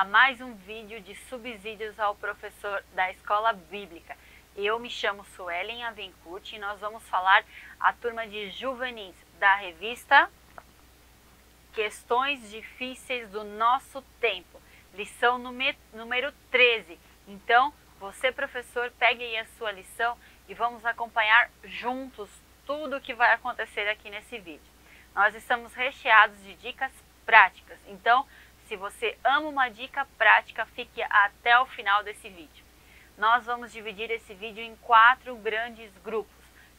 a mais um vídeo de subsídios ao professor da Escola Bíblica. Eu me chamo Suelen Avencucci e nós vamos falar a turma de juvenis da revista Questões Difíceis do Nosso Tempo, lição número 13. Então, você, professor, pegue aí a sua lição e vamos acompanhar juntos tudo o que vai acontecer aqui nesse vídeo. Nós estamos recheados de dicas práticas, então, se você ama uma dica prática, fique até o final desse vídeo. Nós vamos dividir esse vídeo em 4 grandes grupos,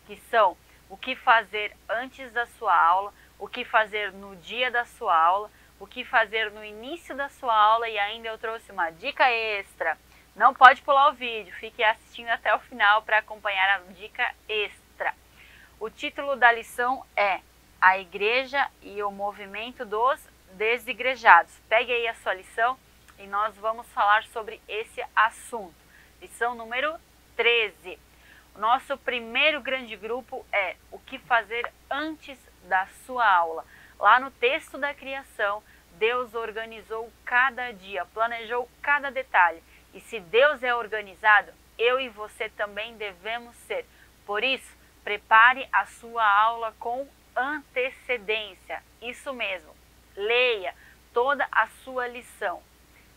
que são o que fazer antes da sua aula, o que fazer no dia da sua aula, o que fazer no início da sua aula e ainda eu trouxe uma dica extra. Não pode pular o vídeo, fique assistindo até o final para acompanhar a dica extra. O título da lição é A Igreja e o Movimento dos Desigrejados. Pegue aí a sua lição e nós vamos falar sobre esse assunto. Lição número 13. O nosso primeiro grande grupo é o que fazer antes da sua aula. Lá no texto da criação, Deus organizou cada dia, planejou cada detalhe. E se Deus é organizado, eu e você também devemos ser. Por isso, prepare a sua aula com antecedência. Isso mesmo. Leia toda a sua lição.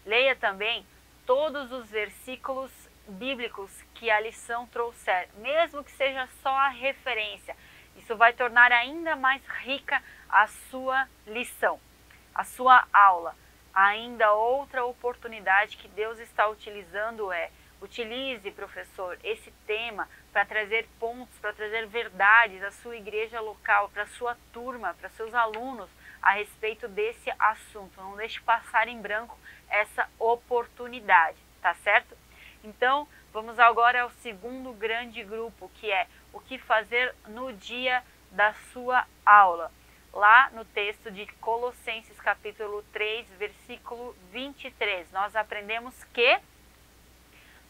Leia também todos os versículos bíblicos que a lição trouxer, mesmo que seja só a referência. Isso vai tornar ainda mais rica a sua lição, a sua aula. Ainda outra oportunidade que Deus está utilizando é: utilize, professor, esse tema para trazer pontos, para trazer verdades à sua igreja local, para a sua turma, para seus alunos a respeito desse assunto. Não deixe passar em branco essa oportunidade, tá certo? Então, vamos agora ao segundo grande grupo, que é o que fazer no dia da sua aula. Lá no texto de Colossenses capítulo 3, versículo 23, nós aprendemos que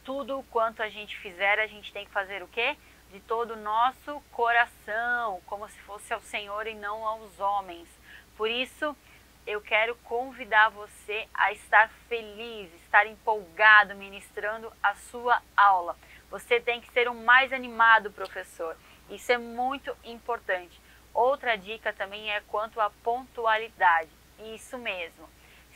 tudo quanto a gente fizer, a gente tem que fazer o quê? De todo o nosso coração, como se fosse ao Senhor e não aos homens. Por isso, eu quero convidar você a estar feliz, estar empolgado ministrando a sua aula. Você tem que ser o mais animado, professor. Isso é muito importante. Outra dica também é quanto à pontualidade. Isso mesmo.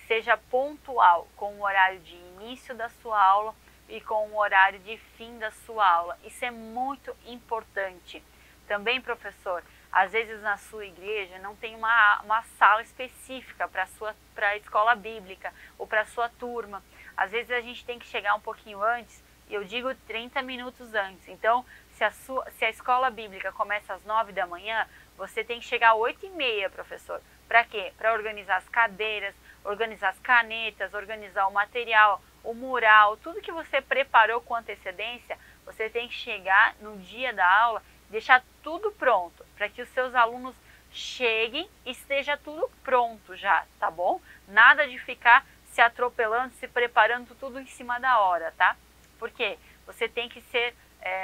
Seja pontual com o horário de início da sua aula e com o horário de fim da sua aula. Isso é muito importante. Também, professor, às vezes na sua igreja não tem uma sala específica para a escola bíblica ou para a sua turma. Às vezes a gente tem que chegar um pouquinho antes, eu digo 30 minutos antes. Então, se a escola bíblica começa às 9 da manhã, você tem que chegar às 8h30, professor. Para quê? Para organizar as cadeiras, organizar as canetas, organizar o material, o mural, tudo que você preparou com antecedência, você tem que chegar no dia da aula, deixar tudo pronto, para que os seus alunos cheguem e esteja tudo pronto já, tá bom? Nada de ficar se atropelando, se preparando tudo em cima da hora, tá? Porque você tem que ser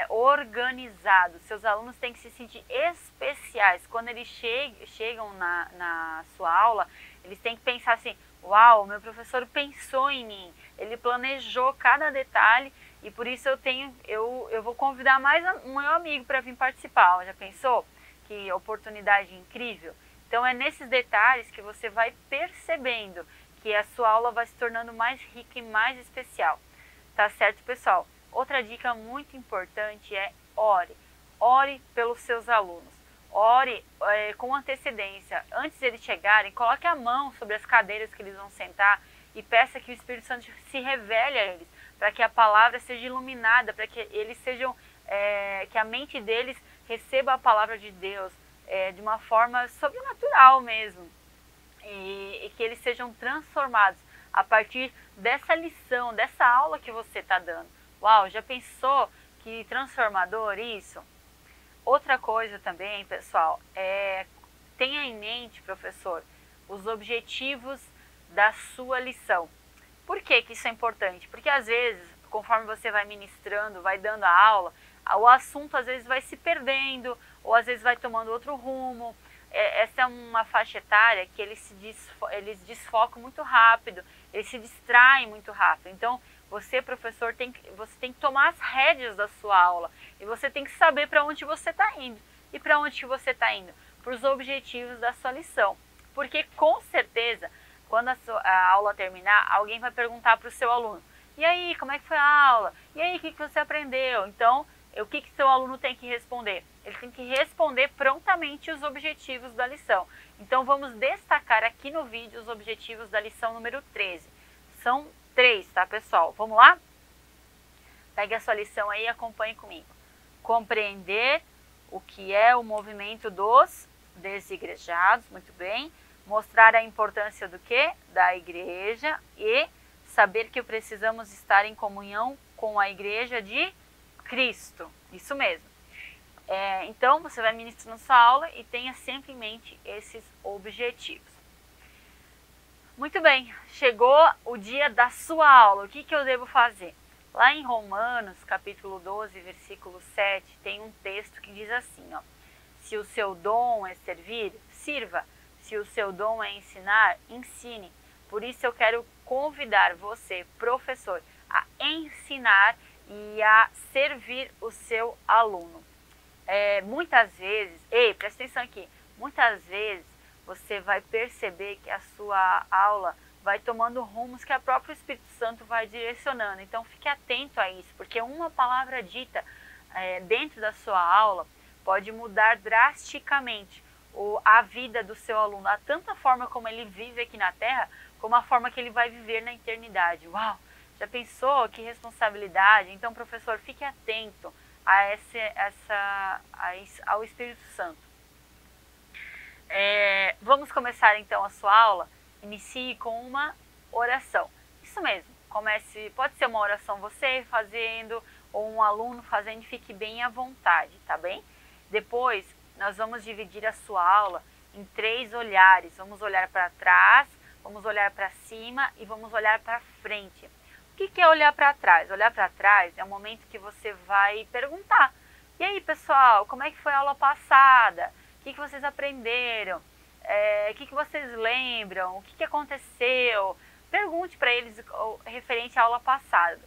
organizado, seus alunos têm que se sentir especiais. Quando eles chegam na sua aula, eles têm que pensar assim: uau, meu professor pensou em mim, ele planejou cada detalhe e por isso eu vou convidar mais um meu amigo para vir participar. Já pensou? Que oportunidade incrível! Então é nesses detalhes que você vai percebendo que a sua aula vai se tornando mais rica e mais especial. Tá certo, pessoal? Outra dica muito importante é ore. Ore pelos seus alunos. Ore com antecedência. Antes de eles chegarem, coloque a mão sobre as cadeiras que eles vão sentar e peça que o Espírito Santo se revele a eles, para que a palavra seja iluminada, para que eles sejam, que a mente deles receba a palavra de Deus de uma forma sobrenatural mesmo. E que eles sejam transformados a partir dessa lição, dessa aula que você está dando. Uau, já pensou que transformador isso? Outra coisa também, pessoal, tenha em mente, professor, os objetivos da sua lição. Por que isso é importante? Porque às vezes, conforme você vai ministrando, vai dando a aula, o assunto às vezes vai se perdendo, ou às vezes vai tomando outro rumo. Essa é uma faixa etária que eles desfocam muito rápido, eles se distraem muito rápido. Então, você, professor, você tem que tomar as rédeas da sua aula e você tem que saber para onde você está indo. E para onde que você está indo? Para os objetivos da sua lição. Porque, com certeza, quando a aula terminar, alguém vai perguntar para o seu aluno: e aí, como é que foi a aula? E aí, o que você aprendeu? Então, o que seu aluno tem que responder? Ele tem que responder prontamente os objetivos da lição. Então, vamos destacar aqui no vídeo os objetivos da lição número 13. São 3, tá, pessoal? Vamos lá? Pegue a sua lição aí e acompanhe comigo. Compreender o que é o movimento dos desigrejados, muito bem. Mostrar a importância do quê? Da igreja e saber que precisamos estar em comunhão com a igreja de Cristo. Isso mesmo. Então, você vai ministrando sua aula e tenha sempre em mente esses objetivos. Muito bem, chegou o dia da sua aula. O que eu devo fazer? Lá em Romanos, capítulo 12, versículo 7, tem um texto que diz assim, ó: se o seu dom é servir, sirva. Se o seu dom é ensinar, ensine. Por isso eu quero convidar você, professor, a ensinar e a servir o seu aluno. Muitas vezes, presta atenção aqui, muitas vezes você vai perceber que a sua aula vai tomando rumos que o próprio Espírito Santo vai direcionando. Então fique atento a isso, porque uma palavra dita dentro da sua aula pode mudar drasticamente a vida do seu aluno, a tanta forma como ele vive aqui na Terra, como a forma que ele vai viver na eternidade. Uau! Já pensou? Que responsabilidade! Então, professor, fique atento ao Espírito Santo. Vamos começar então a sua aula. Inicie com uma oração. Isso mesmo. Pode ser uma oração você fazendo ou um aluno fazendo, fique bem à vontade, tá bem? Depois, nós vamos dividir a sua aula em 3 olhares. Vamos olhar para trás, vamos olhar para cima e vamos olhar para frente. O que é olhar para trás? Olhar para trás é o momento que você vai perguntar: e aí, pessoal, como é que foi a aula passada? O que vocês aprenderam? O que vocês lembram? O que aconteceu? Pergunte para eles referente à aula passada.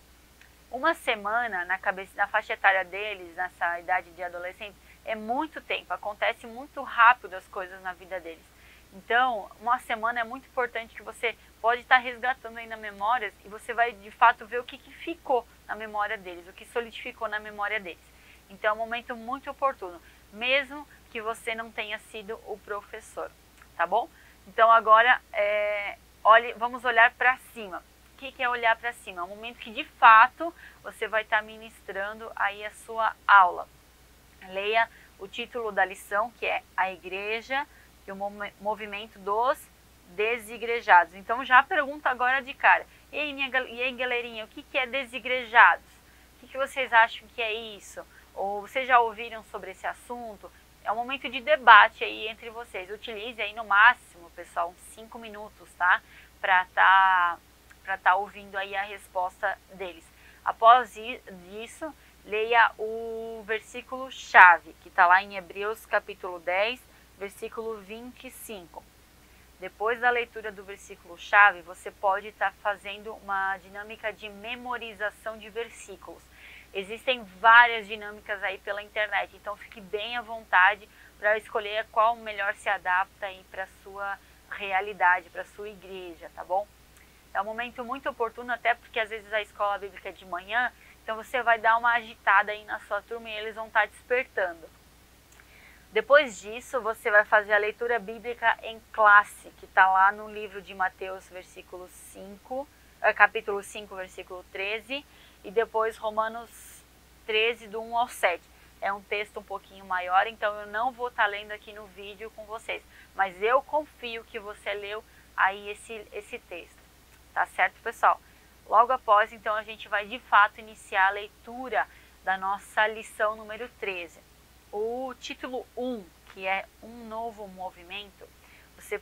Uma semana na faixa etária deles, nessa idade de adolescente, é muito tempo. Acontece muito rápido as coisas na vida deles. Então, uma semana é muito importante, que você pode estar resgatando ainda memórias e você vai de fato ver o que ficou na memória deles, o que solidificou na memória deles. Então é um momento muito oportuno, mesmo que você não tenha sido o professor, tá bom? Então agora vamos olhar para cima. O que é olhar para cima? É um momento que de fato você vai estar ministrando aí a sua aula. Leia o título da lição, que é A Igreja e o Movimento dos Desigrejados. Então já pergunta agora de cara: e aí galerinha, o que é desigrejados? O que vocês acham que é isso? Ou vocês já ouviram sobre esse assunto? É um momento de debate aí entre vocês. Utilize aí no máximo, pessoal, uns 5 minutos, tá? Para tá ouvindo aí a resposta deles. Após isso, leia o versículo chave, que está lá em Hebreus capítulo 10, versículo 25. Depois da leitura do versículo chave, você pode estar fazendo uma dinâmica de memorização de versículos. Existem várias dinâmicas aí pela internet, então fique bem à vontade para escolher qual melhor se adapta aí para a sua realidade, para a sua igreja, tá bom? É um momento muito oportuno, até porque às vezes a escola bíblica é de manhã, então você vai dar uma agitada aí na sua turma e eles vão estar despertando. Depois disso, você vai fazer a leitura bíblica em classe, que está lá no livro de Mateus, capítulo 5, versículo 13, e depois Romanos 13, do 1 ao 7. É um texto um pouquinho maior, então eu não vou estar lendo aqui no vídeo com vocês, mas eu confio que você leu aí esse texto. Tá certo, pessoal? Logo após, então, a gente vai de fato iniciar a leitura da nossa lição número 13. O título 1, que é um novo movimento, você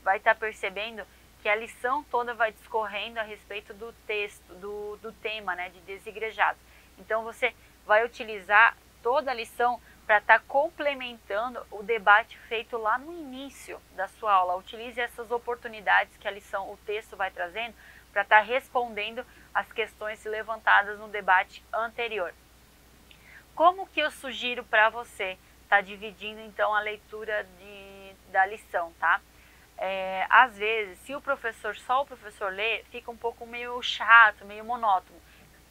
vai estar percebendo que a lição toda vai discorrendo a respeito do texto, do tema, né, de desigrejados. Então você vai utilizar toda a lição para estar complementando o debate feito lá no início da sua aula. Utilize essas oportunidades que a lição, o texto vai trazendo para estar respondendo as questões levantadas no debate anterior. Como que eu sugiro para você estar dividindo então a leitura da lição, tá? Às vezes, se só o professor lê, fica um pouco meio chato, meio monótono.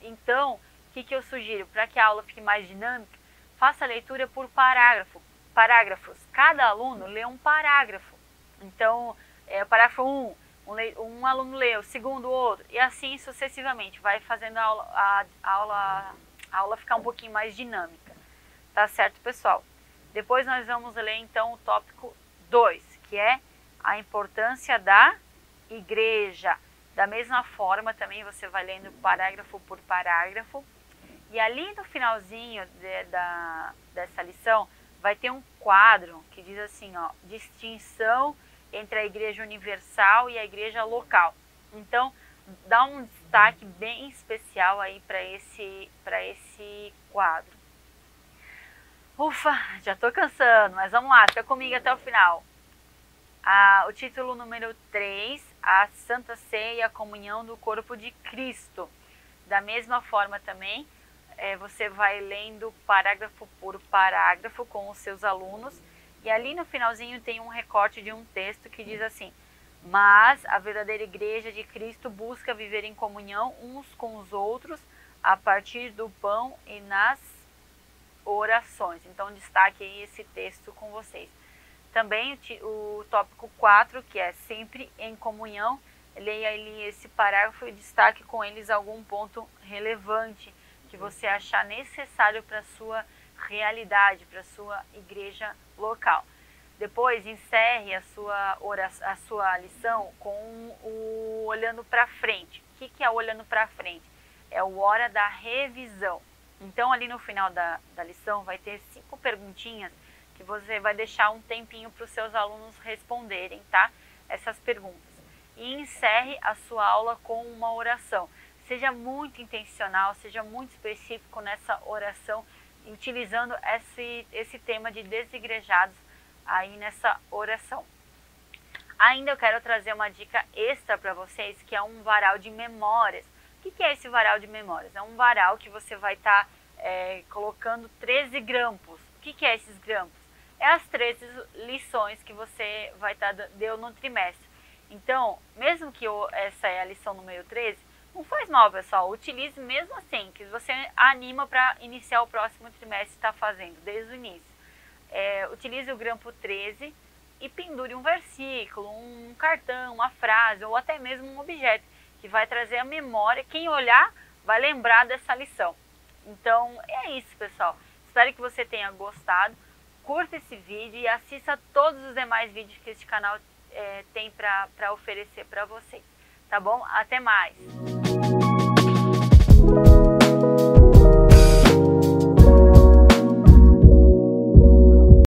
Então, o que eu sugiro? Para que a aula fique mais dinâmica, faça a leitura por parágrafos. Cada aluno lê um parágrafo. Então, parágrafo 1, um aluno lê, o segundo, outro, e assim sucessivamente. Vai fazendo a aula ficar um pouquinho mais dinâmica. Tá certo, pessoal? Depois nós vamos ler, então, o tópico 2, que é a importância da igreja. Da mesma forma, também você vai lendo parágrafo por parágrafo. E ali no finalzinho dessa lição, vai ter um quadro que diz assim, ó, distinção entre a igreja universal e a igreja local. Então, dá um destaque bem especial aí para esse quadro. Ufa, já estou cansando, mas vamos lá, fica comigo até o final. O título número 3, a Santa Ceia e a Comunhão do Corpo de Cristo. Da mesma forma também, você vai lendo parágrafo por parágrafo com os seus alunos. E ali no finalzinho tem um recorte de um texto que diz assim: mas a verdadeira igreja de Cristo busca viver em comunhão uns com os outros a partir do pão e nas orações. Então destaque aí esse texto com vocês. Também o tópico 4, que é sempre em comunhão, leia ali esse parágrafo e destaque com eles algum ponto relevante que você achar necessário para a sua realidade, para a sua igreja local. Depois encerre a sua lição com o olhando para frente. O que é o olhando para frente? É o hora da revisão. Então ali no final da lição vai ter 5 perguntinhas que você vai deixar um tempinho para os seus alunos responderem, tá? Essas perguntas. E encerre a sua aula com uma oração. Seja muito intencional, seja muito específico nessa oração, utilizando esse tema de desigrejados aí nessa oração. Ainda eu quero trazer uma dica extra para vocês, que é um varal de memórias. O que é esse varal de memórias? É um varal que você vai estar colocando 13 grampos. O que é esses grampos? É as 13 lições que você vai deu no trimestre. Então, mesmo que essa é a lição número 13, não faz mal, pessoal. Utilize mesmo assim, que você anima para iniciar o próximo trimestre está fazendo, desde o início. Utilize o grampo 13 e pendure um versículo, um cartão, uma frase ou até mesmo um objeto que vai trazer a memória. Quem olhar vai lembrar dessa lição. Então, é isso, pessoal. Espero que você tenha gostado. Curta esse vídeo e assista todos os demais vídeos que este canal tem para oferecer para vocês. Tá bom? Até mais!